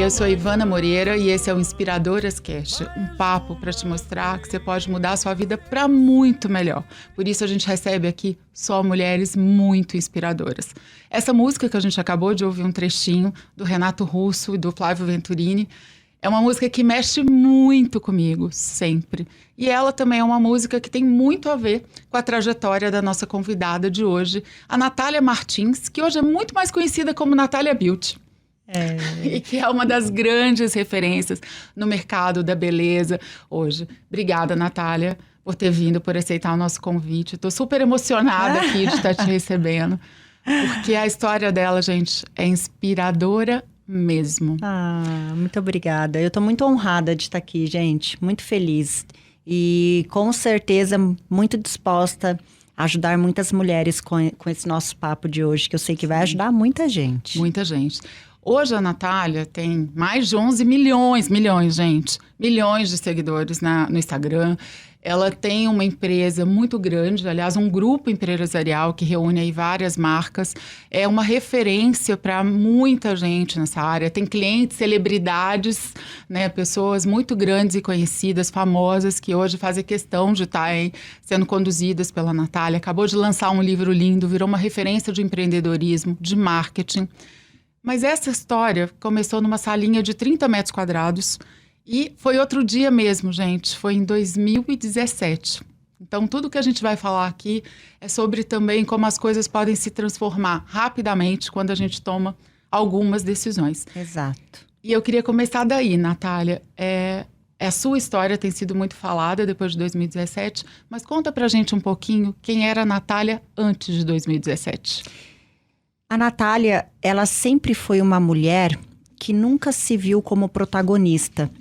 eu sou Ivana Moreira e esse é o Inspiradoras Cast, um papo para te mostrar que você pode mudar a sua vida para muito melhor. Por isso a gente recebe aqui só mulheres muito inspiradoras. Essa música que a gente acabou de ouvir um trechinho do Renato Russo e do Flávio Venturini é uma música que mexe muito comigo, sempre. E ela também é uma música que tem muito a ver com a trajetória da nossa convidada de hoje, a Natália Martins, que hoje é muito mais conhecida como Natália Beauty. E que é uma das grandes referências no mercado da beleza hoje. Obrigada, Natália, por ter vindo, por aceitar o nosso convite. Estou super emocionada aqui de estar te recebendo, porque a história dela, gente, é inspiradora mesmo. Muito obrigada. Eu estou muito honrada de estar aqui, gente. Muito feliz. E com certeza muito disposta a ajudar muitas mulheres com esse nosso papo de hoje, que eu sei que vai ajudar muita gente. Muita gente. Hoje a Natália tem mais de 11 milhões, gente, milhões de seguidores no Instagram. Ela tem uma empresa muito grande, aliás, um grupo empresarial que reúne aí várias marcas. É uma referência para muita gente nessa área. Tem clientes, celebridades, né, pessoas muito grandes e conhecidas, famosas, que hoje fazem questão de estar aí sendo conduzidas pela Natália. Acabou de lançar um livro lindo, virou uma referência de empreendedorismo, de marketing. Mas essa história começou numa salinha de 30 metros quadrados e foi outro dia mesmo, gente. Foi em 2017. Então, tudo que a gente vai falar aqui é sobre também como as coisas podem se transformar rapidamente quando a gente toma algumas decisões. Exato. E eu queria começar daí, Natália. A sua história tem sido muito falada depois de 2017, mas conta pra gente um pouquinho quem era a Natália antes de 2017. A Natália, ela sempre foi uma mulher que nunca se viu como protagonista.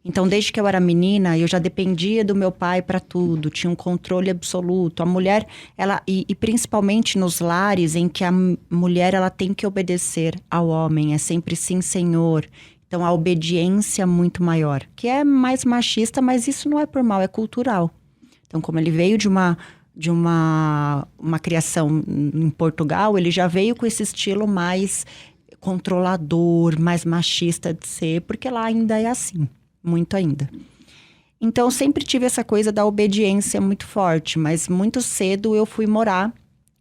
Então, desde que eu era menina, eu já dependia do meu pai para tudo, tinha um controle absoluto. A mulher, e principalmente nos lares em que a mulher ela tem que obedecer ao homem, é sempre sim, senhor. Então, a obediência muito maior, que é mais machista, mas isso não é por mal, é cultural. Então, como ele veio de uma criação em Portugal, ele já veio com esse estilo mais controlador, mais machista de ser, porque lá ainda é assim, muito ainda. Então, eu sempre tive essa coisa da obediência muito forte, mas muito cedo eu fui morar,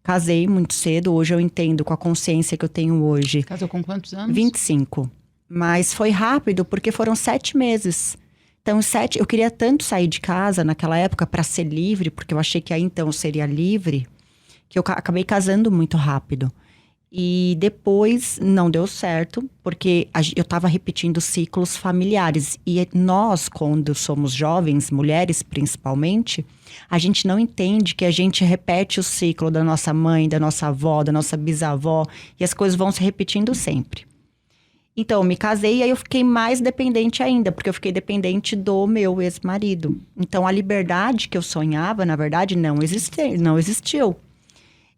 casei muito cedo, hoje eu entendo com a consciência que eu tenho hoje. Casou com quantos anos? 25. Mas foi rápido, porque foram 7 meses. Então, eu queria tanto sair de casa naquela época para ser livre, porque eu achei que aí então eu seria livre, que eu acabei casando muito rápido. E depois não deu certo, porque eu estava repetindo ciclos familiares. E nós, quando somos jovens, mulheres principalmente, a gente não entende que a gente repete o ciclo da nossa mãe, da nossa avó, da nossa bisavó, e as coisas vão se repetindo sempre. Então, eu me casei e aí eu fiquei mais dependente ainda, porque eu fiquei dependente do meu ex-marido. Então, a liberdade que eu sonhava, na verdade, não existiu.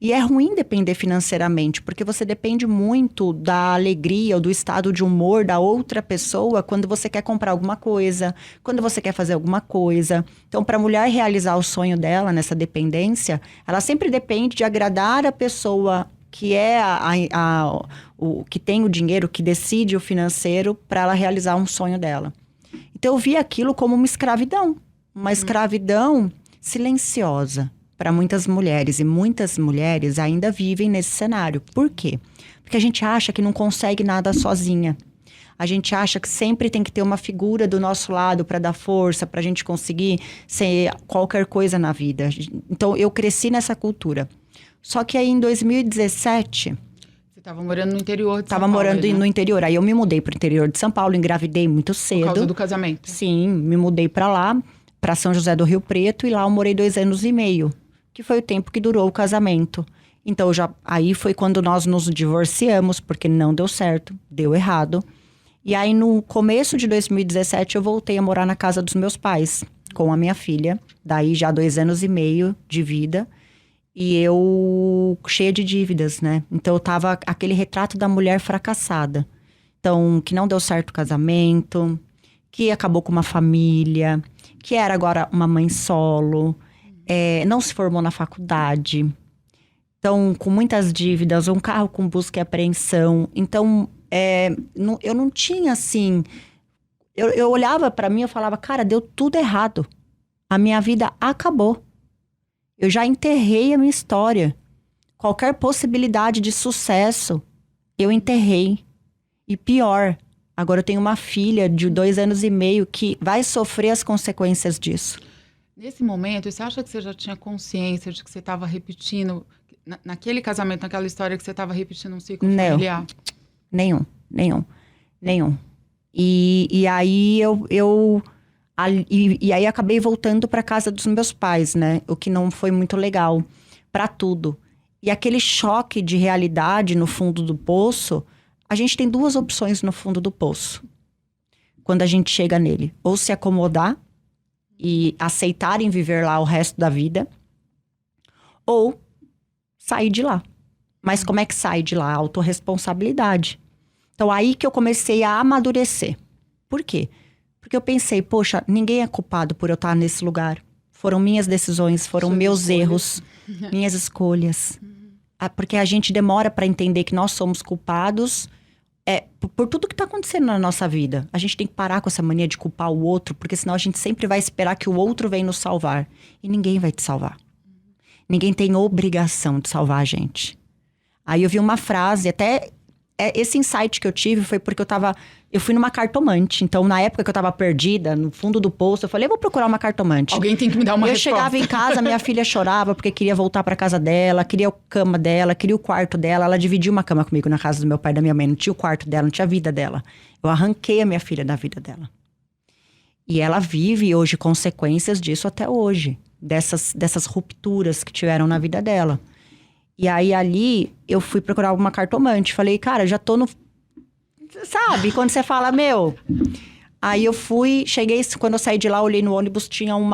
E é ruim depender financeiramente, porque você depende muito da alegria ou do estado de humor da outra pessoa quando você quer comprar alguma coisa, quando você quer fazer alguma coisa. Então, para a mulher realizar o sonho dela nessa dependência, ela sempre depende de agradar a pessoa que é o que tem o dinheiro, que decide o financeiro para ela realizar um sonho dela. Então, eu vi aquilo como uma escravidão silenciosa para muitas mulheres. E muitas mulheres ainda vivem nesse cenário. Por quê? Porque a gente acha que não consegue nada sozinha. A gente acha que sempre tem que ter uma figura do nosso lado para dar força, para a gente conseguir ser qualquer coisa na vida. Então, eu cresci nessa cultura. Só que aí, em 2017... Você estava morando no interior de São Paulo. Estava morando no interior. Aí, eu me mudei para o interior de São Paulo, engravidei muito cedo. Por causa do casamento? Sim, me mudei para lá, para São José do Rio Preto. E lá eu morei 2 anos e meio, que foi o tempo que durou o casamento. Então, aí foi quando nós nos divorciamos, porque não deu certo, deu errado. E aí, no começo de 2017, eu voltei a morar na casa dos meus pais, com a minha filha. Daí, já 2 anos e meio de vida. E eu cheia de dívidas, né? Então, eu tava aquele retrato da mulher fracassada. Então, que não deu certo o casamento, que acabou com uma família, que era agora uma mãe solo, não se formou na faculdade. Então, com muitas dívidas, um carro com busca e apreensão. Então, eu não tinha, assim... Eu olhava pra mim e falava, cara, deu tudo errado. A minha vida acabou. Eu já enterrei a minha história. Qualquer possibilidade de sucesso, eu enterrei. E pior, agora eu tenho uma filha de 2 anos e meio que vai sofrer as consequências disso. Nesse momento, você acha que você já tinha consciência de que você estava repetindo, naquele casamento, naquela história, que você estava repetindo um ciclo familiar? Nenhum. E aí e aí acabei voltando para casa dos meus pais, né? O que não foi muito legal para tudo. E aquele choque de realidade no fundo do poço, a gente tem 2 opções no fundo do poço. Quando a gente chega nele, ou se acomodar e aceitarem viver lá o resto da vida, ou sair de lá. Mas como é que sai de lá? Autorresponsabilidade. Então, aí que eu comecei a amadurecer. Por quê? Porque eu pensei, poxa, ninguém é culpado por eu estar nesse lugar. Foram minhas decisões, foram meus erros, minhas escolhas. Porque a gente demora para entender que nós somos culpados por tudo que está acontecendo na nossa vida. A gente tem que parar com essa mania de culpar o outro, porque senão a gente sempre vai esperar que o outro venha nos salvar. E ninguém vai te salvar. Ninguém tem obrigação de salvar a gente. Aí eu vi uma frase, até esse insight que eu tive foi porque eu fui numa cartomante. Então, na época que eu tava perdida, no fundo do poço, eu falei, eu vou procurar uma cartomante. Alguém tem que me dar uma resposta. Eu chegava em casa, minha filha chorava porque queria voltar pra casa dela, queria a cama dela, queria o quarto dela. Ela dividiu uma cama comigo na casa do meu pai e da minha mãe. Não tinha o quarto dela, não tinha a vida dela. Eu arranquei a minha filha da vida dela. E ela vive hoje consequências disso até hoje. Dessas rupturas que tiveram na vida dela. E aí, ali, eu fui procurar uma cartomante. Falei, cara, já tô no... Sabe? Quando você fala, meu... Aí eu cheguei, quando eu saí de lá, olhei no ônibus, tinha um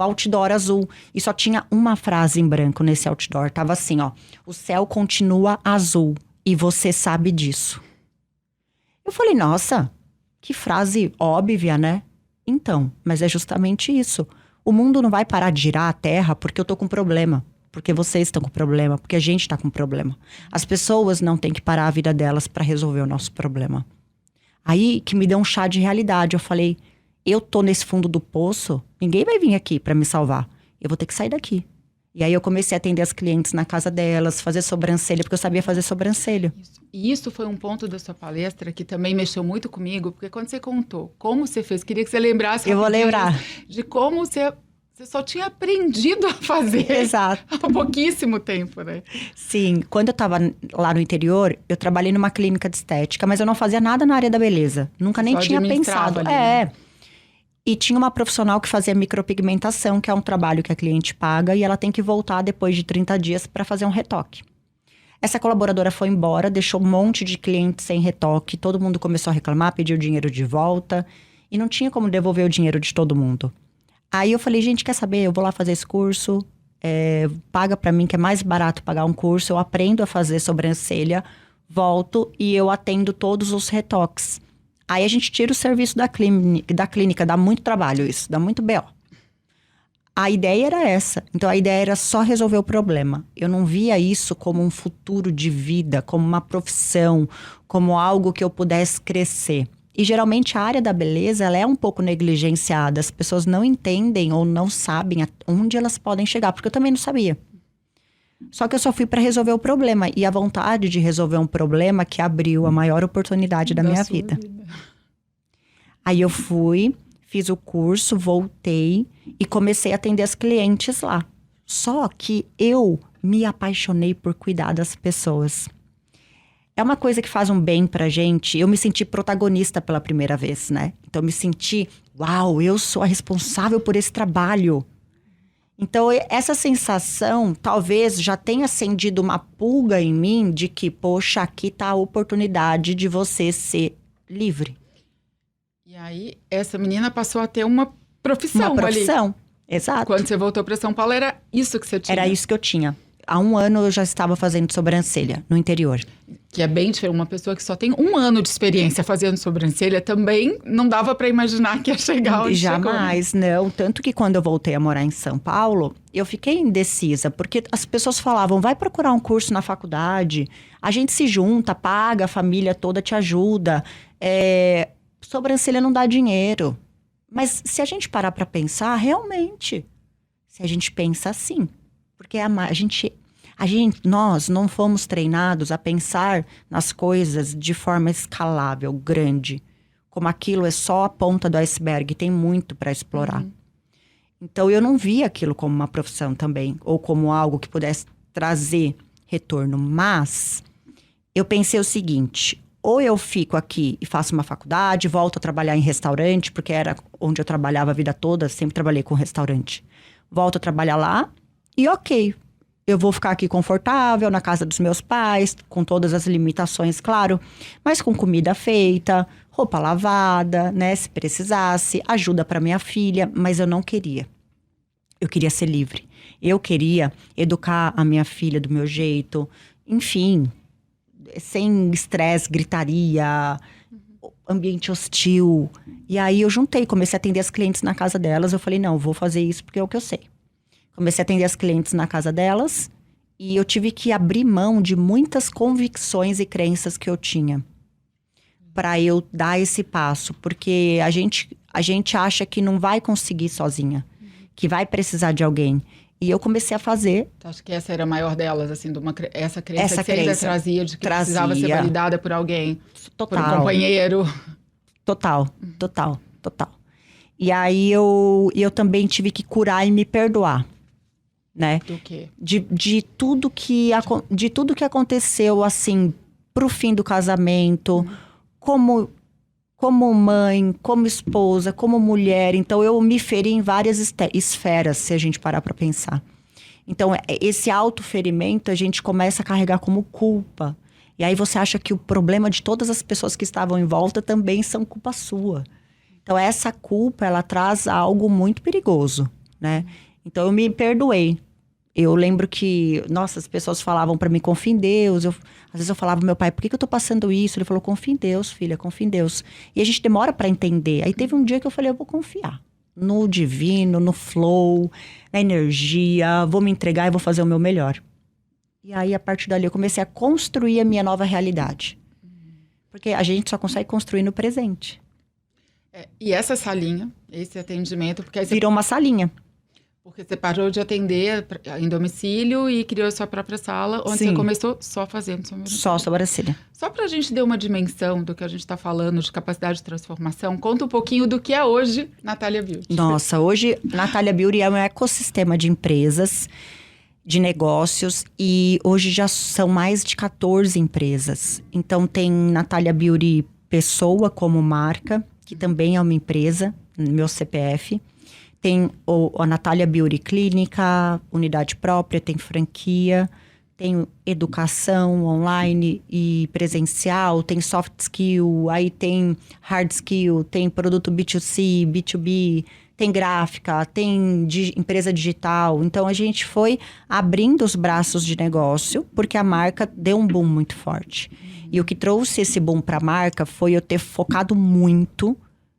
outdoor azul. E só tinha uma frase em branco nesse outdoor. Tava assim, ó. O céu continua azul e você sabe disso. Eu falei, nossa, que frase óbvia, né? Então, mas é justamente isso. O mundo não vai parar de girar a Terra porque eu tô com problema. Porque vocês estão com problema, porque a gente tá com problema. As pessoas não têm que parar a vida delas para resolver o nosso problema. Aí que me deu um chá de realidade. Eu falei, eu tô nesse fundo do poço, ninguém vai vir aqui para me salvar. Eu vou ter que sair daqui. E aí eu comecei a atender as clientes na casa delas, fazer sobrancelha, porque eu sabia fazer sobrancelha. E isso foi um ponto da sua palestra que também mexeu muito comigo, porque quando você contou como você fez, queria que você lembrasse. Eu vou lembrar. De como você só tinha aprendido a fazer. Exato. Há pouquíssimo tempo, né? Sim. Quando eu tava lá no interior, eu trabalhei numa clínica de estética, mas eu não fazia nada na área da beleza. Nunca nem tinha pensado. Ali, né? E tinha uma profissional que fazia micropigmentação, que é um trabalho que a cliente paga, e ela tem que voltar depois de 30 dias para fazer um retoque. Essa colaboradora foi embora, deixou um monte de clientes sem retoque, todo mundo começou a reclamar, pediu o dinheiro de volta, e não tinha como devolver o dinheiro de todo mundo. Aí eu falei, gente, quer saber? Eu vou lá fazer esse curso, paga pra mim, que é mais barato pagar um curso. Eu aprendo a fazer sobrancelha, volto e eu atendo todos os retoques. Aí a gente tira o serviço da clínica, dá muito trabalho isso, dá muito BO. A ideia era essa. Então a ideia era só resolver o problema. Eu não via isso como um futuro de vida, como uma profissão, como algo que eu pudesse crescer. E geralmente a área da beleza, ela é um pouco negligenciada. As pessoas não entendem ou não sabem onde elas podem chegar, porque eu também não sabia. Só que eu só fui para resolver o problema. E a vontade de resolver um problema que abriu a maior oportunidade da minha vida. Aí eu fui, fiz o curso, voltei e comecei a atender as clientes lá. Só que eu me apaixonei por cuidar das pessoas. É uma coisa que faz um bem pra gente. Eu me senti protagonista pela primeira vez, né? Então, eu me senti, uau, eu sou a responsável por esse trabalho. Então, essa sensação talvez já tenha acendido uma pulga em mim de que, poxa, aqui tá a oportunidade de você ser livre. E aí, essa menina passou a ter uma profissão ali. Uma profissão, exato. Quando você voltou para São Paulo, era isso que você tinha? Era isso que eu tinha. há 1 ano eu já estava fazendo sobrancelha no interior. Que é bem diferente. Uma pessoa que só tem 1 ano de experiência fazendo sobrancelha também não dava para imaginar que ia chegar onde Jamais, chegou, né? não. Tanto que quando eu voltei a morar em São Paulo, eu fiquei indecisa, porque as pessoas falavam, vai procurar um curso na faculdade, a gente se junta, paga, a família toda te ajuda. Sobrancelha não dá dinheiro. Mas se a gente parar para pensar, realmente, se a gente pensa assim, porque nós não fomos treinados a pensar nas coisas de forma escalável, grande. Como aquilo é só a ponta do iceberg, tem muito para explorar. Então, eu não via aquilo como uma profissão também, ou como algo que pudesse trazer retorno. Mas, eu pensei o seguinte, ou eu fico aqui e faço uma faculdade, volto a trabalhar em restaurante, porque era onde eu trabalhava a vida toda, sempre trabalhei com restaurante. Volto a trabalhar lá e ok, eu vou ficar aqui confortável, na casa dos meus pais, com todas as limitações, claro, mas com comida feita, roupa lavada, né, se precisasse, ajuda para minha filha, mas eu não queria. Eu queria ser livre. Eu queria educar a minha filha do meu jeito, enfim, sem estresse, gritaria, ambiente hostil. E aí eu juntei, comecei a atender as clientes na casa delas, eu falei, não, vou fazer isso porque é o que eu sei. Comecei a atender as clientes na casa delas e eu tive que abrir mão de muitas convicções e crenças que eu tinha para eu dar esse passo. Porque a gente acha que não vai conseguir sozinha, que vai precisar de alguém. E eu comecei a fazer. Acho que essa era a maior delas, assim, essa crença que você ainda trazia de que precisava ser validada por alguém, total, por um companheiro. Total. E aí eu também tive que curar e me perdoar. Né? Do quê? De tudo que aconteceu, assim, pro fim do casamento, como mãe, como esposa, como mulher. Então, eu me feri em várias esferas, se a gente parar pra pensar. Então, esse autoferimento a gente começa a carregar como culpa. E aí você acha que o problema de todas as pessoas que estavam em volta também são culpa sua. Então, essa culpa, ela traz algo muito perigoso, né? Então, eu me perdoei. Eu lembro que, nossa, as pessoas falavam pra mim, confia em Deus. Às vezes eu falava pro meu pai, por que eu tô passando isso? Ele falou, confia em Deus, filha, confia em Deus. E a gente demora pra entender. Aí teve um dia que eu falei, eu vou confiar no divino, no flow, na energia, vou me entregar e vou fazer o meu melhor. E aí, a partir dali, eu comecei a construir a minha nova realidade. Porque a gente só consegue construir no presente. E essa salinha, esse atendimento... Porque aí virou uma salinha. Porque você parou de atender em domicílio e criou a sua própria sala, onde Sim. Você começou só fazendo sobrancelha. Só sobrancelha. Só pra gente ter uma dimensão do que a gente tá falando, de capacidade de transformação, conta um pouquinho do que é hoje Natalia Beauty. Nossa, hoje Natalia Beauty é um ecossistema de empresas, de negócios, e hoje já são mais de 14 empresas. Então tem Natalia Beauty Pessoa como marca, que também é uma empresa, meu CPF. Tem a Natalia Beauty Clínica, unidade própria, tem franquia, tem educação online e presencial, tem soft skill, aí tem hard skill, tem produto B2C, B2B, tem gráfica, tem empresa digital. Então, a gente foi abrindo os braços de negócio, porque a marca deu um boom muito forte. E o que trouxe esse boom para a marca foi eu ter focado muito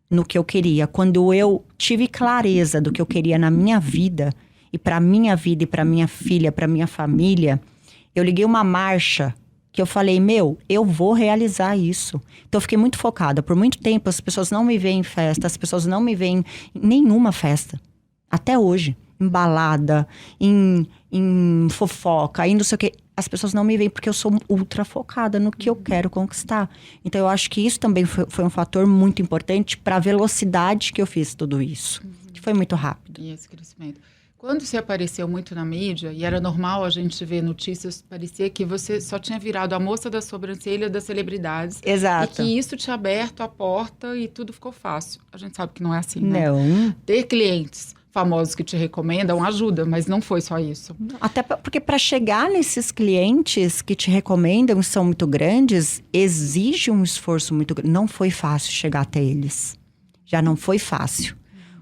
no que eu queria. Quando eu tive clareza do que eu queria na minha vida, e para minha vida, e para minha filha, para minha família, eu liguei uma marcha que eu falei, eu vou realizar isso. Então eu fiquei muito focada. Por muito tempo as pessoas não me veem em festa, as pessoas não me veem em nenhuma festa. Até hoje. Em balada, em fofoca, em não sei o quê. As pessoas não me veem porque eu sou ultra focada no que eu quero conquistar. Então, eu acho que isso também foi um fator muito importante para a velocidade que eu fiz tudo isso. Que foi muito rápido. E esse crescimento. Quando você apareceu muito na mídia, e era normal a gente ver notícias, parecia que você só tinha virado a moça da sobrancelha das celebridades. Exato. E que isso tinha aberto a porta e tudo ficou fácil. A gente sabe que não é assim, né? Não. Ter clientes famosos que te recomendam ajuda, mas não foi só isso. Até porque para chegar nesses clientes que te recomendam e são muito grandes, exige um esforço muito grande. Não foi fácil chegar até eles. Já não foi fácil.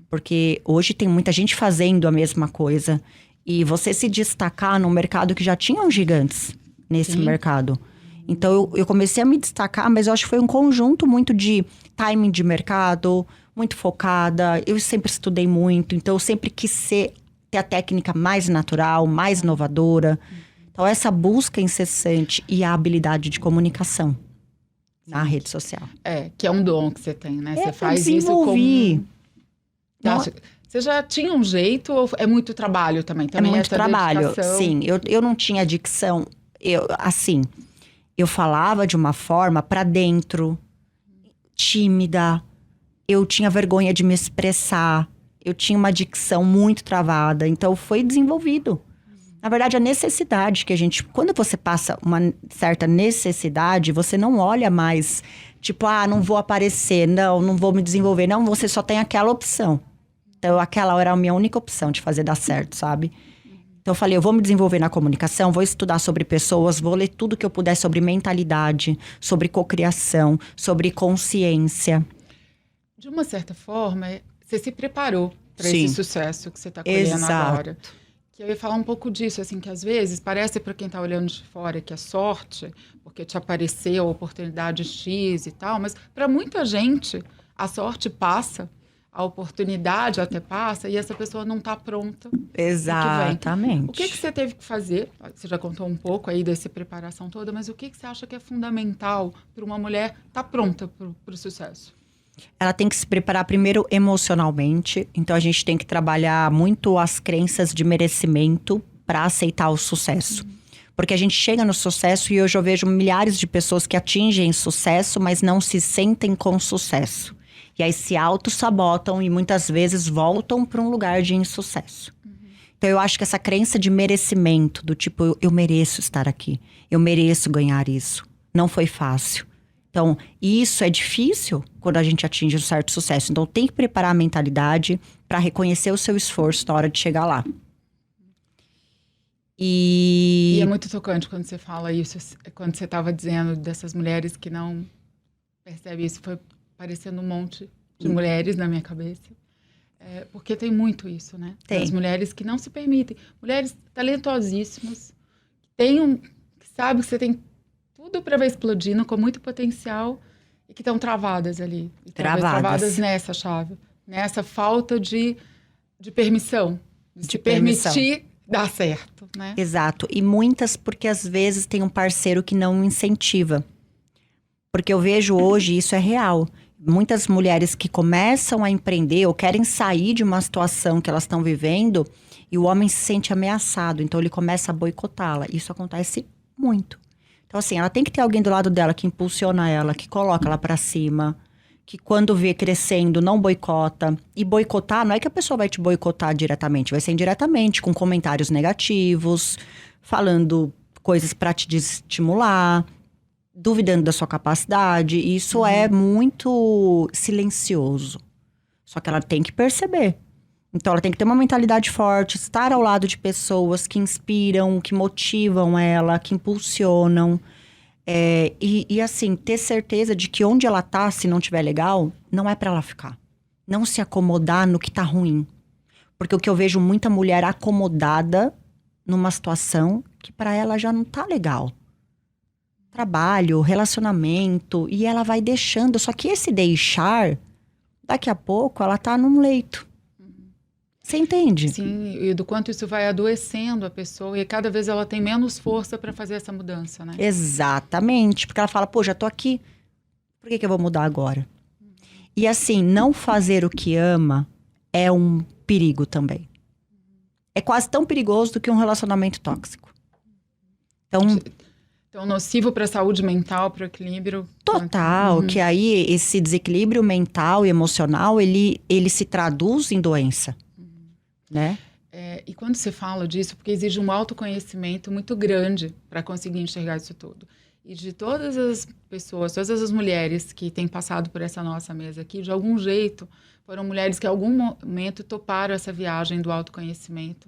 Porque hoje tem muita gente fazendo a mesma coisa. E você se destacar num mercado que já tinham gigantes nesse mercado. Então, eu comecei a me destacar, mas eu acho que foi um conjunto muito de timing de mercado, muito focada. Eu sempre estudei muito, então eu sempre quis ter a técnica mais natural, mais inovadora. Então, essa busca incessante e a habilidade de comunicação na rede social. Que é um dom que você tem, né? Você faz desenvolvi. isso com... Você já tinha um jeito ou é muito trabalho também? É muito trabalho, sim. Eu não tinha dicção. Eu falava de uma forma pra dentro, tímida. Eu tinha vergonha de me expressar. Eu tinha uma dicção muito travada. Então, foi desenvolvido. Na verdade, a necessidade que a gente... Quando você passa uma certa necessidade, você não olha mais... Tipo, não vou aparecer, não vou me desenvolver. Não, você só tem aquela opção. Então, aquela era a minha única opção de fazer dar certo, sabe? Então, eu falei, eu vou me desenvolver na comunicação, vou estudar sobre pessoas, vou ler tudo que eu puder sobre mentalidade, sobre cocriação, sobre consciência. De uma certa forma, você se preparou para esse sucesso que você está colhendo agora. Que eu ia falar um pouco disso, assim, que às vezes parece para quem está olhando de fora que é sorte, porque te apareceu a oportunidade X e tal, mas para muita gente a sorte passa, a oportunidade até passa e essa pessoa não está pronta. Exatamente. O que você teve que fazer? Você já contou um pouco aí dessa preparação toda, mas o que você acha que é fundamental para uma mulher estar pronta para o sucesso? Ela tem que se preparar primeiro emocionalmente. Então, a gente tem que trabalhar muito as crenças de merecimento para aceitar o sucesso. Porque a gente chega no sucesso e hoje eu vejo milhares de pessoas que atingem sucesso, mas não se sentem com sucesso. E aí se auto-sabotam e muitas vezes voltam para um lugar de insucesso. Então, eu acho que essa crença de merecimento, do tipo, eu mereço estar aqui. Eu mereço ganhar isso. Não foi fácil. Então, isso é difícil quando a gente atinge um certo sucesso. Então, tem que preparar a mentalidade para reconhecer o seu esforço na hora de chegar lá. E é muito tocante quando você fala isso, quando você estava dizendo dessas mulheres que não percebem isso. Foi parecendo um monte de mulheres na minha cabeça. Porque tem muito isso, né? Tem. As mulheres que não se permitem. Mulheres talentosíssimas, que sabem que você tem tudo para ver explodindo, com muito potencial, e que estão travadas ali. Travadas nessa chave. Nessa falta de permissão. De se permitir dar certo, né? Exato. E muitas porque às vezes tem um parceiro que não incentiva. Porque eu vejo hoje, isso é real. Muitas mulheres que começam a empreender ou querem sair de uma situação que elas estão vivendo e o homem se sente ameaçado, então ele começa a boicotá-la. Isso acontece muito. Então, assim, ela tem que ter alguém do lado dela que impulsiona ela, que coloca ela pra cima, que quando vê crescendo não boicota. E boicotar, não é que a pessoa vai te boicotar diretamente, vai ser indiretamente, com comentários negativos, falando coisas pra te desestimular, duvidando da sua capacidade. Isso é muito silencioso. Só que ela tem que perceber. Então, ela tem que ter uma mentalidade forte, estar ao lado de pessoas que inspiram, que motivam ela, que impulsionam. E assim, ter certeza de que onde ela tá, se não tiver legal, não é pra ela ficar. Não se acomodar no que tá ruim. Porque o que eu vejo muita mulher acomodada numa situação que pra ela já não tá legal. Trabalho, relacionamento, e ela vai deixando. Só que esse deixar, daqui a pouco ela tá num leito. Você entende? Sim, e do quanto isso vai adoecendo a pessoa, e cada vez ela tem menos força para fazer essa mudança, né? Exatamente, porque ela fala, pô, já tô aqui, por que eu vou mudar agora? E assim, não fazer o que ama é um perigo também. É quase tão perigoso do que um relacionamento tóxico. Então, nocivo para a saúde mental, para o equilíbrio. Total, que aí esse desequilíbrio mental e emocional, ele se traduz em doença. Né? E quando você fala disso, porque exige um autoconhecimento muito grande para conseguir enxergar isso tudo. E de todas as pessoas, todas as mulheres que têm passado por essa nossa mesa aqui, de algum jeito, foram mulheres que em algum momento toparam essa viagem do autoconhecimento.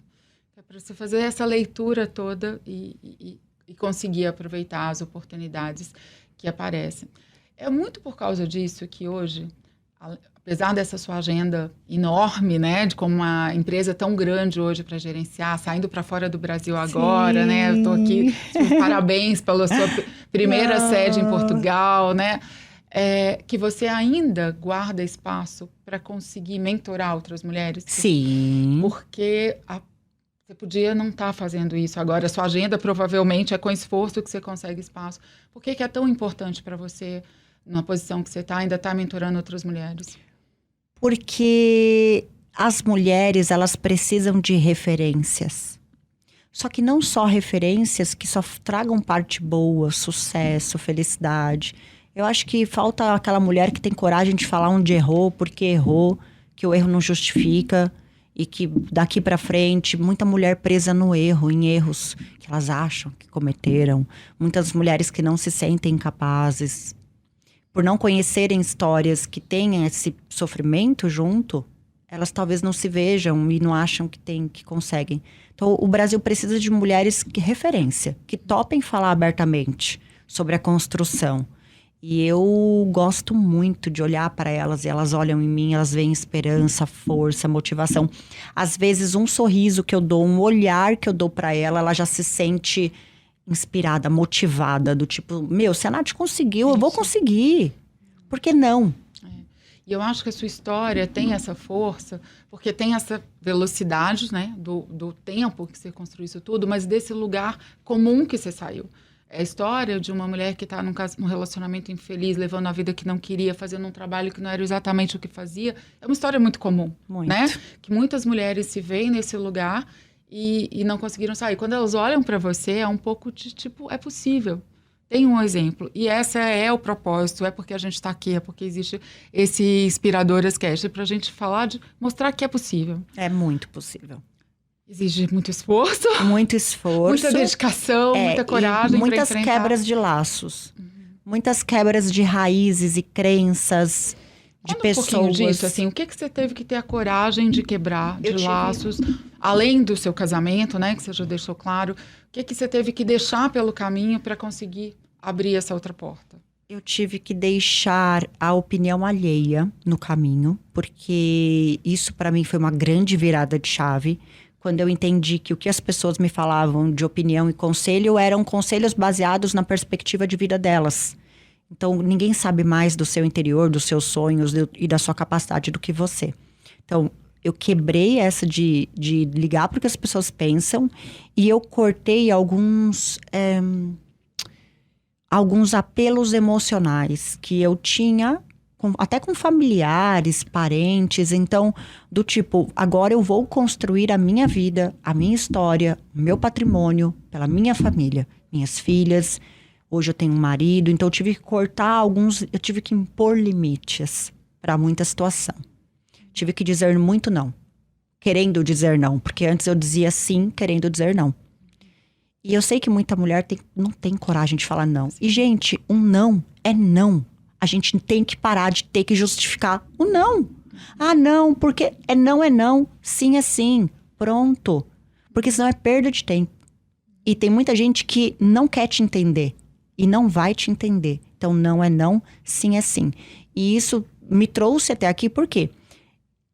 É para você fazer essa leitura toda e conseguir aproveitar as oportunidades que aparecem. É muito por causa disso que hoje apesar dessa sua agenda enorme, né, de como uma empresa tão grande hoje para gerenciar, saindo para fora do Brasil agora, Sim. né, eu tô aqui, parabéns pela sua primeira sede em Portugal, né, que você ainda guarda espaço para conseguir mentorar outras mulheres. Sim. Porque você podia não estar fazendo isso agora, a sua agenda provavelmente é com esforço que você consegue espaço. Por que é tão importante para você, na posição que você está, ainda estar mentorando outras mulheres? Porque as mulheres, elas precisam de referências. Só que não só referências que só tragam parte boa, sucesso, felicidade. Eu acho que falta aquela mulher que tem coragem de falar onde errou, porque errou, que o erro não justifica e que daqui para frente, muita mulher presa no erro, em erros que elas acham que cometeram. Muitas mulheres que não se sentem capazes. Por não conhecerem histórias que têm esse sofrimento junto, elas talvez não se vejam e não acham que conseguem. Então, o Brasil precisa de mulheres referência, que topem falar abertamente sobre a construção. E eu gosto muito de olhar para elas, e elas olham em mim, elas veem esperança, força, motivação. Às vezes, um sorriso que eu dou, um olhar que eu dou para ela já se sente inspirada, motivada, do tipo, se a Nath conseguiu, eu vou conseguir. Por que não? E eu acho que a sua história tem essa força, porque tem essa velocidade, né, do tempo que você construiu isso tudo, mas desse lugar comum que você saiu. É a história de uma mulher que está num relacionamento infeliz, levando a vida que não queria, fazendo um trabalho que não era exatamente o que fazia. É uma história muito comum, né? Que muitas mulheres se veem nesse lugar e não conseguiram sair. Quando elas olham para você, é um pouco de tipo, é possível. Tem um exemplo. E esse é o propósito, é porque a gente está aqui, é porque existe esse Inspiradoras Cast, para a gente falar, mostrar que é possível. É muito possível. Exige muito esforço. Muito esforço. Muita dedicação, muita coragem. Muitas quebras de laços. Muitas quebras de raízes e crenças de pessoas. Um pouquinho disso, assim, o que você teve que ter a coragem de quebrar de laços, além do seu casamento, né, que você já deixou claro, o que você teve que deixar pelo caminho para conseguir abrir essa outra porta? Eu tive que deixar a opinião alheia no caminho, porque isso para mim foi uma grande virada de chave, quando eu entendi que o que as pessoas me falavam de opinião e conselho eram conselhos baseados na perspectiva de vida delas. Então, ninguém sabe mais do seu interior, dos seus sonhos e da sua capacidade do que você. Então, eu quebrei essa de ligar para o que as pessoas pensam e eu cortei alguns apelos emocionais que eu tinha, até com familiares, parentes. Então, do tipo, agora eu vou construir a minha vida, a minha história, o meu patrimônio pela minha família, minhas filhas. Hoje eu tenho um marido, então eu tive que cortar eu tive que impor limites para muita situação. Tive que dizer muito não, querendo dizer não, porque antes eu dizia sim, querendo dizer não. E eu sei que muita mulher não tem coragem de falar não. E, gente, um não é não. A gente tem que parar de ter que justificar o não. Ah, não, porque é não, sim é sim, pronto. Porque senão é perda de tempo. E tem muita gente que não quer te entender. E não vai te entender. Então, não é não, sim é sim. E isso me trouxe até aqui, por quê?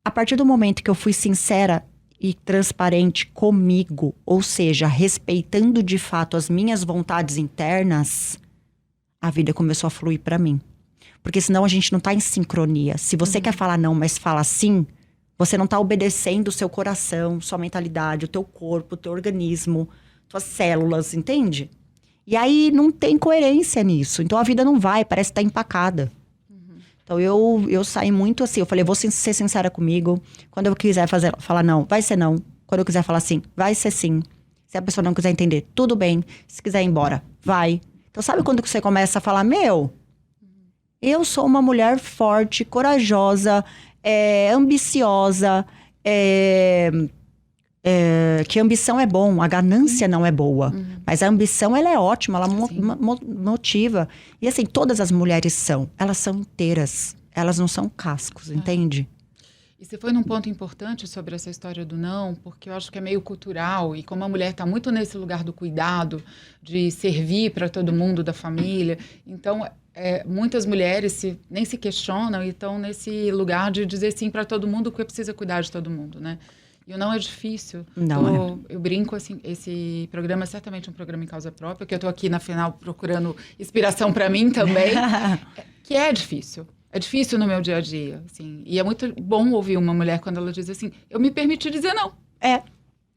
A partir do momento que eu fui sincera e transparente comigo, ou seja, respeitando de fato as minhas vontades internas, a vida começou a fluir pra mim. Porque senão a gente não tá em sincronia. Se você quer falar não, mas fala sim, você não tá obedecendo o seu coração, sua mentalidade, o teu corpo, o teu organismo, suas células, entende? E aí não tem coerência nisso. Então a vida não vai, parece que tá empacada. Então eu saí muito assim, eu falei, vou ser sincera comigo. Quando eu quiser falar não, vai ser não. Quando eu quiser falar sim, vai ser sim. Se a pessoa não quiser entender, tudo bem. Se quiser ir embora, vai. Então sabe quando você começa a falar, eu sou uma mulher forte, corajosa, ambiciosa, que a ambição é bom, a ganância não é boa. Mas a ambição, ela é ótima, ela motiva. E assim, todas as mulheres elas são inteiras. Elas não são cascos, entende? E você foi num ponto importante sobre essa história do não, porque eu acho que é meio cultural. E como a mulher está muito nesse lugar do cuidado, de servir para todo mundo da família, então muitas mulheres nem se questionam e estão nesse lugar de dizer sim para todo mundo, porque precisa cuidar de todo mundo, né? E o não é difícil. Não Eu brinco, assim, esse programa é certamente um programa em causa própria, que eu estou aqui na final procurando inspiração para mim também, que é difícil. É difícil no meu dia a dia, assim. E é muito bom ouvir uma mulher quando ela diz assim, eu me permiti dizer não.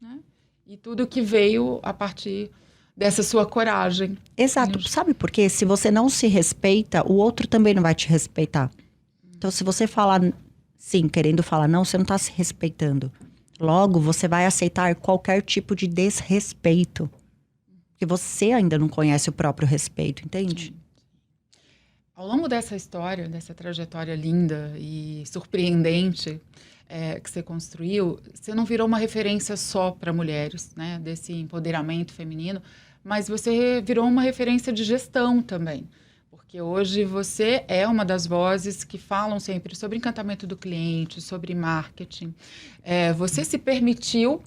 Né? E tudo que veio a partir dessa sua coragem. Exato. Sabe por quê? Se você não se respeita, o outro também não vai te respeitar. Então, se você falar sim, querendo falar não, você não está se respeitando. Logo, você vai aceitar qualquer tipo de desrespeito. Porque você ainda não conhece o próprio respeito, entende? Ao longo dessa história, dessa trajetória linda e surpreendente que você construiu, você não virou uma referência só para mulheres, né? Desse empoderamento feminino, mas você virou uma referência de gestão também. Porque hoje você é uma das vozes que falam sempre sobre encantamento do cliente, sobre marketing. Você se permitiu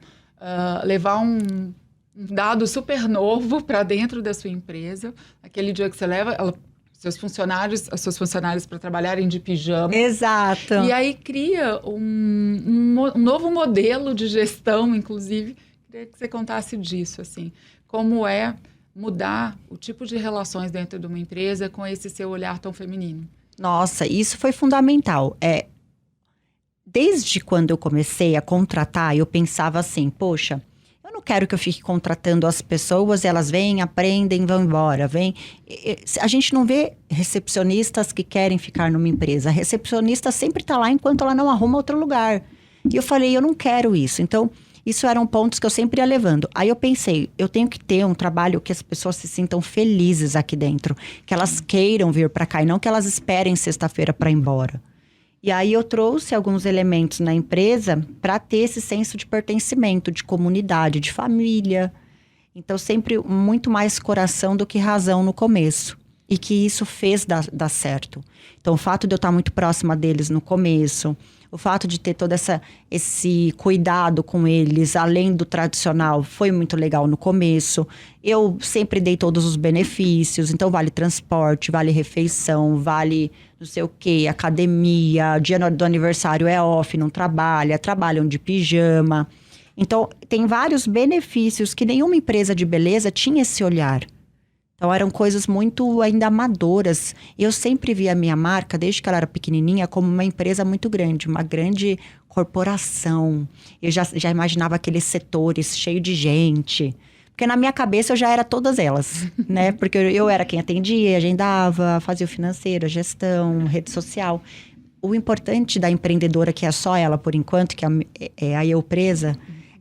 levar um dado super novo para dentro da sua empresa. Aquele dia que você leva as suas funcionários para trabalharem de pijama. Exato. E aí cria um novo modelo de gestão, inclusive. Queria que você contasse disso, assim. Como é mudar o tipo de relações dentro de uma empresa com esse seu olhar tão feminino? Nossa, isso foi fundamental. Desde quando eu comecei a contratar, eu pensava assim, poxa, eu não quero que eu fique contratando as pessoas, elas vêm, aprendem, vão embora. A gente não vê recepcionistas que querem ficar numa empresa. A recepcionista sempre está lá enquanto ela não arruma outro lugar. E eu falei, eu não quero isso. Então, isso eram pontos que eu sempre ia levando. Aí eu pensei, eu tenho que ter um trabalho que as pessoas se sintam felizes aqui dentro. Que elas queiram vir para cá e não que elas esperem sexta-feira para ir embora. E aí eu trouxe alguns elementos na empresa para ter esse senso de pertencimento, de comunidade, de família. Então sempre muito mais coração do que razão no começo. E que isso fez dar certo. Então o fato de eu estar muito próxima deles no começo, o fato de ter todo esse cuidado com eles, além do tradicional, foi muito legal no começo. Eu sempre dei todos os benefícios, então vale transporte, vale refeição, vale não sei o quê, academia, dia do aniversário é off, não trabalham de pijama. Então, tem vários benefícios que nenhuma empresa de beleza tinha esse olhar. Então, eram coisas muito ainda amadoras. Eu sempre vi a minha marca, desde que ela era pequenininha, como uma empresa muito grande, uma grande corporação. Eu já imaginava aqueles setores cheios de gente. Porque na minha cabeça eu já era todas elas, né? Porque eu era quem atendia, agendava, fazia o financeiro, a gestão, rede social. O importante da empreendedora, que é só ela por enquanto, que é a eu presa,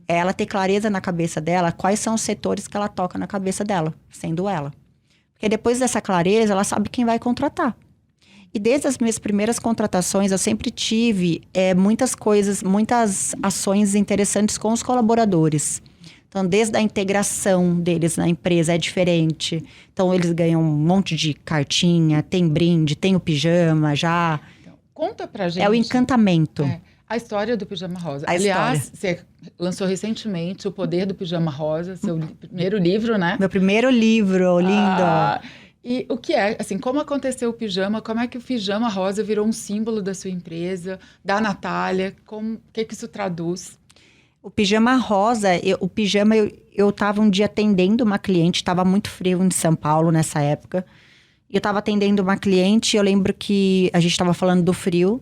é ela ter clareza na cabeça dela quais são os setores que ela toca na cabeça dela, sendo ela. Porque depois dessa clareza, ela sabe quem vai contratar. E desde as minhas primeiras contratações, eu sempre tive muitas ações interessantes com os colaboradores. Então, desde a integração deles na empresa é diferente. Então, eles ganham um monte de cartinha, tem brinde, tem o pijama já. Então, conta pra gente. É o encantamento. A história do Pijama Rosa. Aliás, você lançou recentemente O Poder do Pijama Rosa, seu primeiro livro, né? Meu primeiro livro, lindo. E o que é, assim, como aconteceu o pijama? Como é que o Pijama Rosa virou um símbolo da sua empresa, da Natália? O que isso traduz? O Pijama Rosa, eu tava um dia atendendo uma cliente, tava muito frio em São Paulo nessa época. E eu tava atendendo uma cliente, eu lembro que a gente tava falando do frio.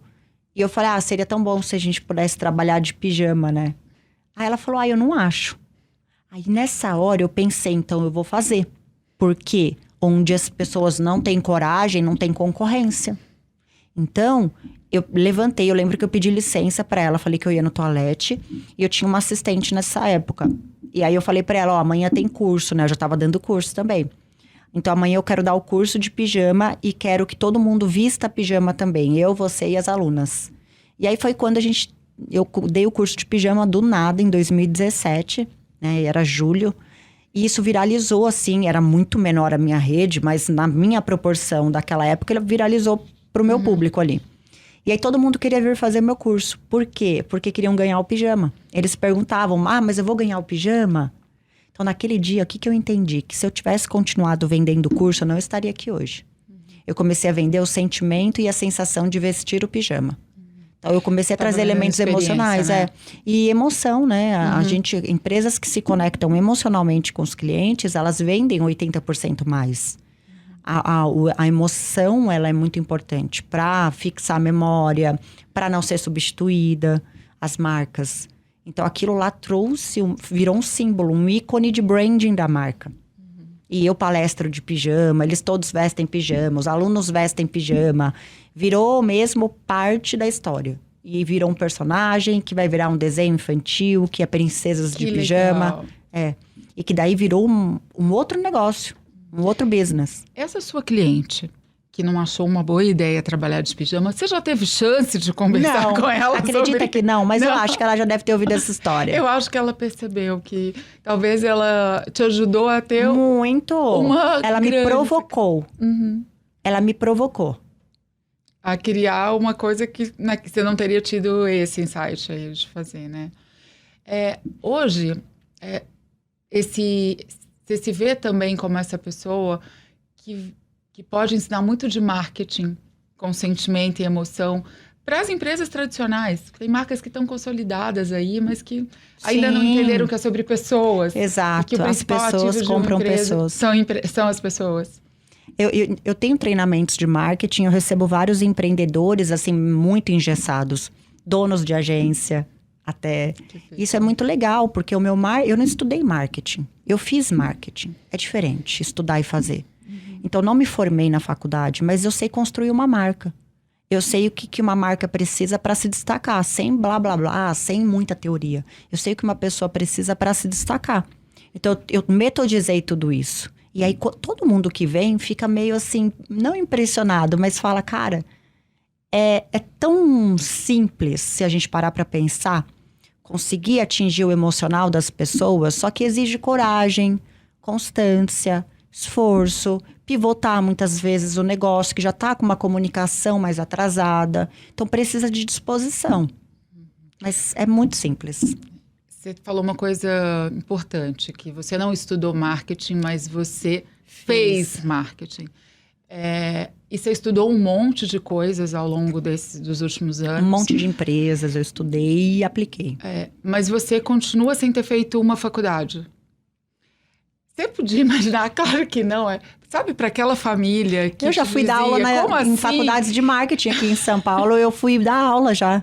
E eu falei, seria tão bom se a gente pudesse trabalhar de pijama, né? Aí ela falou, eu não acho. Aí nessa hora eu pensei, então eu vou fazer. Porque onde as pessoas não têm coragem, não tem concorrência. Então, eu levantei, eu lembro que eu pedi licença pra ela, falei que eu ia no toalete. E eu tinha uma assistente nessa época. E aí eu falei pra ela, amanhã tem curso, né? Eu já tava dando curso também. Então, amanhã eu quero dar o curso de pijama e quero que todo mundo vista pijama também. Eu, você e as alunas. E aí foi quando eu dei o curso de pijama do nada, em 2017, né? Era julho. E isso viralizou, assim, era muito menor a minha rede, mas na minha proporção daquela época, ele viralizou pro meu público ali. E aí todo mundo queria vir fazer meu curso. Por quê? Porque queriam ganhar o pijama. Eles perguntavam, mas eu vou ganhar o pijama? Então, naquele dia, o que eu entendi? Que se eu tivesse continuado vendendo o curso, eu não estaria aqui hoje. Eu comecei a vender o sentimento e a sensação de vestir o pijama. Então, eu comecei a trazer elementos emocionais, né? E emoção, né? A gente, empresas que se conectam emocionalmente com os clientes, elas vendem 80% mais. A emoção, ela é muito importante para fixar a memória, para não ser substituída, as marcas. Então, aquilo lá virou um símbolo, um ícone de branding da marca. E eu palestro de pijama, eles todos vestem pijama, os alunos vestem pijama. Virou mesmo parte da história. E virou um personagem que vai virar um desenho infantil, que é princesas de pijama. Legal. E que daí virou um outro negócio, um outro business. Essa sua cliente que não achou uma boa ideia trabalhar de pijama, você já teve chance de conversar com ela? Acredita que não, mas eu acho que ela já deve ter ouvido essa história. Eu acho que ela percebeu que talvez ela te ajudou a ter muito. Ela me provocou. Ela me provocou. A criar uma coisa que você não teria tido esse insight aí de fazer, né? Hoje, você se vê também como essa pessoa que pode ensinar muito de marketing com sentimento e emoção para as empresas tradicionais. Tem marcas que estão consolidadas aí, mas que ainda não entenderam que é sobre pessoas. Exato, que o as pessoas compram pessoas. São as pessoas. Eu tenho treinamentos de marketing, eu recebo vários empreendedores, assim, muito engessados. Donos de agência, até. Isso é muito legal, porque eu não estudei marketing. Eu fiz marketing. É diferente estudar e fazer. Então, não me formei na faculdade, mas eu sei construir uma marca. Eu sei o que uma marca precisa para se destacar, sem blá, blá, blá, sem muita teoria. Eu sei o que uma pessoa precisa para se destacar. Então, eu metodizei tudo isso. E aí, todo mundo que vem fica meio assim, não impressionado, mas fala, cara, é tão simples se a gente parar para pensar, conseguir atingir o emocional das pessoas, só que exige coragem, constância, esforço, pivotar muitas vezes o negócio que já está com uma comunicação mais atrasada. Então, precisa de disposição. Mas é muito simples. Você falou uma coisa importante, que você não estudou marketing, mas você fez marketing. E você estudou um monte de coisas ao longo dos últimos anos. Um monte de empresas eu estudei e apliquei. Mas você continua sem ter feito uma faculdade. Você podia imaginar? Claro que não. Sabe, para aquela família que eu já fui dar aula em faculdades de marketing aqui em São Paulo. Eu fui dar aula já.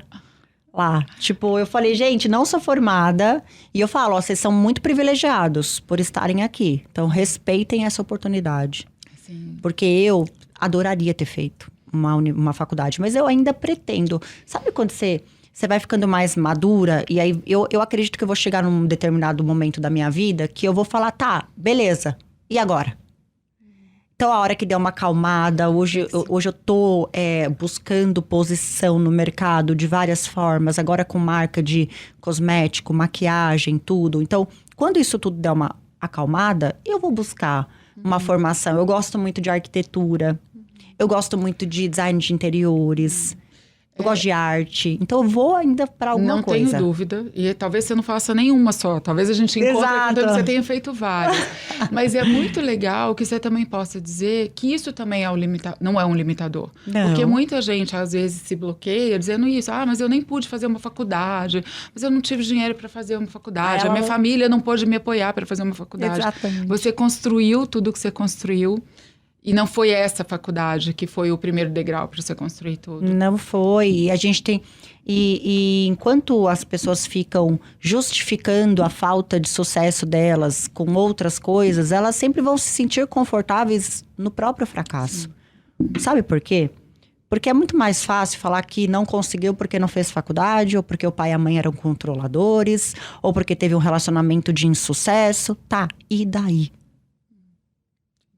Lá, tipo, eu falei, gente, não sou formada. E eu falo, vocês são muito privilegiados por estarem aqui. Então, respeitem essa oportunidade. Sim. Porque eu adoraria ter feito uma faculdade. Mas eu ainda pretendo. Sabe quando você vai ficando mais madura? E aí, eu acredito que eu vou chegar num determinado momento da minha vida que eu vou falar, tá, beleza. E agora? Então, a hora que der uma acalmada, hoje eu tô buscando posição no mercado de várias formas, agora com marca de cosmético, maquiagem, tudo. Então, quando isso tudo der uma acalmada, eu vou buscar uma formação. Eu gosto muito de arquitetura, eu gosto muito de design de interiores, eu gosto de arte. Então, eu vou ainda para alguma coisa. Não tenho dúvida. E talvez você não faça nenhuma só. Talvez a gente encontre quando você tenha feito várias. Mas é muito legal que você também possa dizer que isso também não é um limitador. Não. Porque muita gente, às vezes, se bloqueia dizendo isso. Mas eu nem pude fazer uma faculdade. Mas eu não tive dinheiro para fazer uma faculdade. A minha família não pôde me apoiar para fazer uma faculdade. Exatamente. Você construiu tudo que você construiu. E não foi essa faculdade que foi o primeiro degrau para você construir tudo? Não foi. E a gente tem... E enquanto as pessoas ficam justificando a falta de sucesso delas com outras coisas, elas sempre vão se sentir confortáveis no próprio fracasso. Sim. Sabe por quê? Porque é muito mais fácil falar que não conseguiu porque não fez faculdade, ou porque o pai e a mãe eram controladores, ou porque teve um relacionamento de insucesso. Tá, e daí?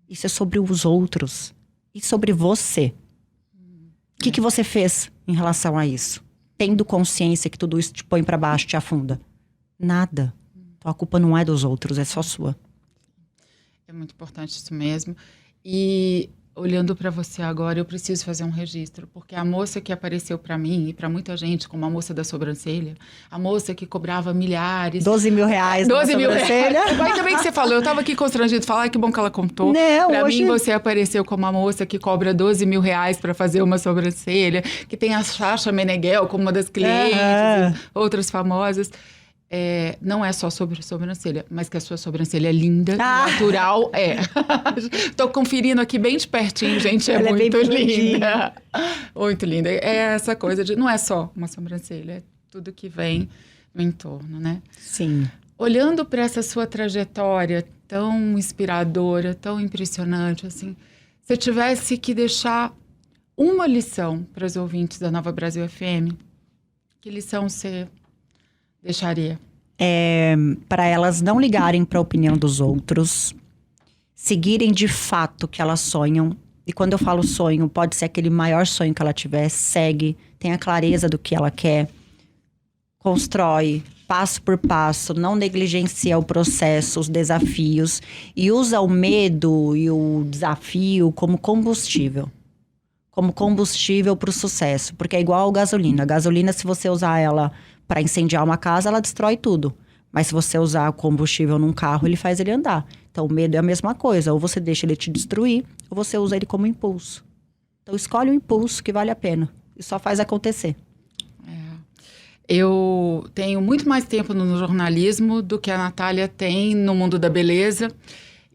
Isso é sobre os outros. E sobre você. O que você fez em relação a isso? Tendo consciência que tudo isso te põe pra baixo, te afunda? Nada. Então a culpa não é dos outros, é só sua. É muito importante isso mesmo. E olhando para você agora, eu preciso fazer um registro, porque a moça que apareceu para mim e para muita gente, como a moça da sobrancelha, a moça que cobrava milhares... 12 mil reais 12 mil sobrancelha. reais. Mas também que você falou, eu estava aqui constrangido de falar, que bom que ela contou. Não, para hoje... mim, você apareceu como a moça que cobra 12 mil reais para fazer uma sobrancelha, que tem a Chacha Meneghel como uma das clientes, outras famosas. Não é só sobre sobrancelha, mas que a sua sobrancelha é linda, natural, Tô conferindo aqui bem de pertinho, gente, Ela muito é linda. Muito linda. É essa coisa de, não é só uma sobrancelha, é tudo que vem no entorno, né? Sim. Olhando para essa sua trajetória tão inspiradora, tão impressionante, assim, se tivesse que deixar uma lição para os ouvintes da Nova Brasil FM, que lição você deixaria? Para elas não ligarem para a opinião dos outros, seguirem de fato o que elas sonham. E quando eu falo sonho, pode ser aquele maior sonho que ela tiver, segue, tenha clareza do que ela quer, constrói, passo por passo, não negligencia o processo, os desafios, e usa o medo e o desafio como combustível. Como combustível para o sucesso. Porque é igual a gasolina. A gasolina, se você usar ela para incendiar uma casa, ela destrói tudo. Mas se você usar o combustível num carro, ele faz ele andar. Então, o medo é a mesma coisa. Ou você deixa ele te destruir, ou você usa ele como impulso. Então, escolhe o impulso que vale a pena. E só faz acontecer. Eu tenho muito mais tempo no jornalismo do que a Natália tem no mundo da beleza.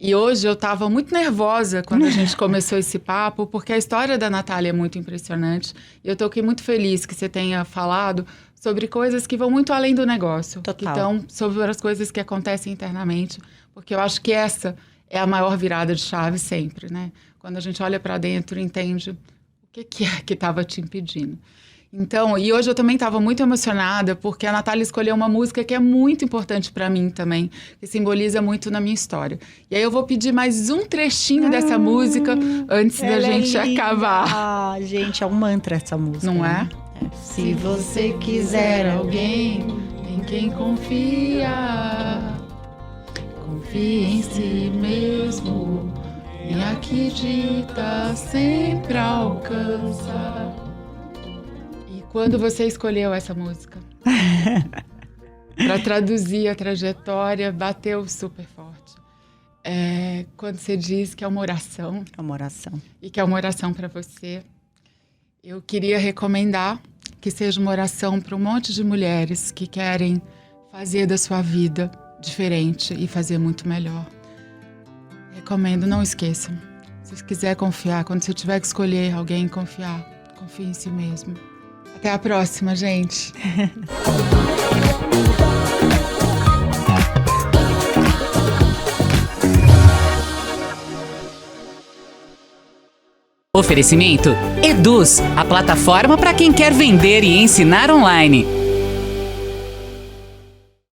E hoje eu estava muito nervosa quando a gente começou esse papo, porque a história da Natália é muito impressionante. E eu estou aqui muito feliz que você tenha falado sobre coisas que vão muito além do negócio. Total. Então, sobre as coisas que acontecem internamente. Porque eu acho que essa é a maior virada de chave sempre, né? Quando a gente olha para dentro e entende o que é que estava te impedindo. Então, e hoje eu também estava muito emocionada, porque a Natália escolheu uma música que é muito importante para mim também, que simboliza muito na minha história. E aí eu vou pedir mais um trechinho dessa música antes da gente acabar. Gente, é um mantra essa música. Não é? Se você quiser alguém em quem confia, confie em si mesmo e acredita, sempre alcança. Quando você escolheu essa música? Para traduzir a trajetória, bateu super forte. Quando você diz que é uma oração. É uma oração. E que é uma oração para você, eu queria recomendar que seja uma oração para um monte de mulheres que querem fazer da sua vida diferente e fazer muito melhor. Recomendo, não esqueçam. Se quiser confiar, quando você tiver que escolher alguém, confiar, confie em si mesmo. Até a próxima, gente. Oferecimento Eduz, a plataforma para quem quer vender e ensinar online.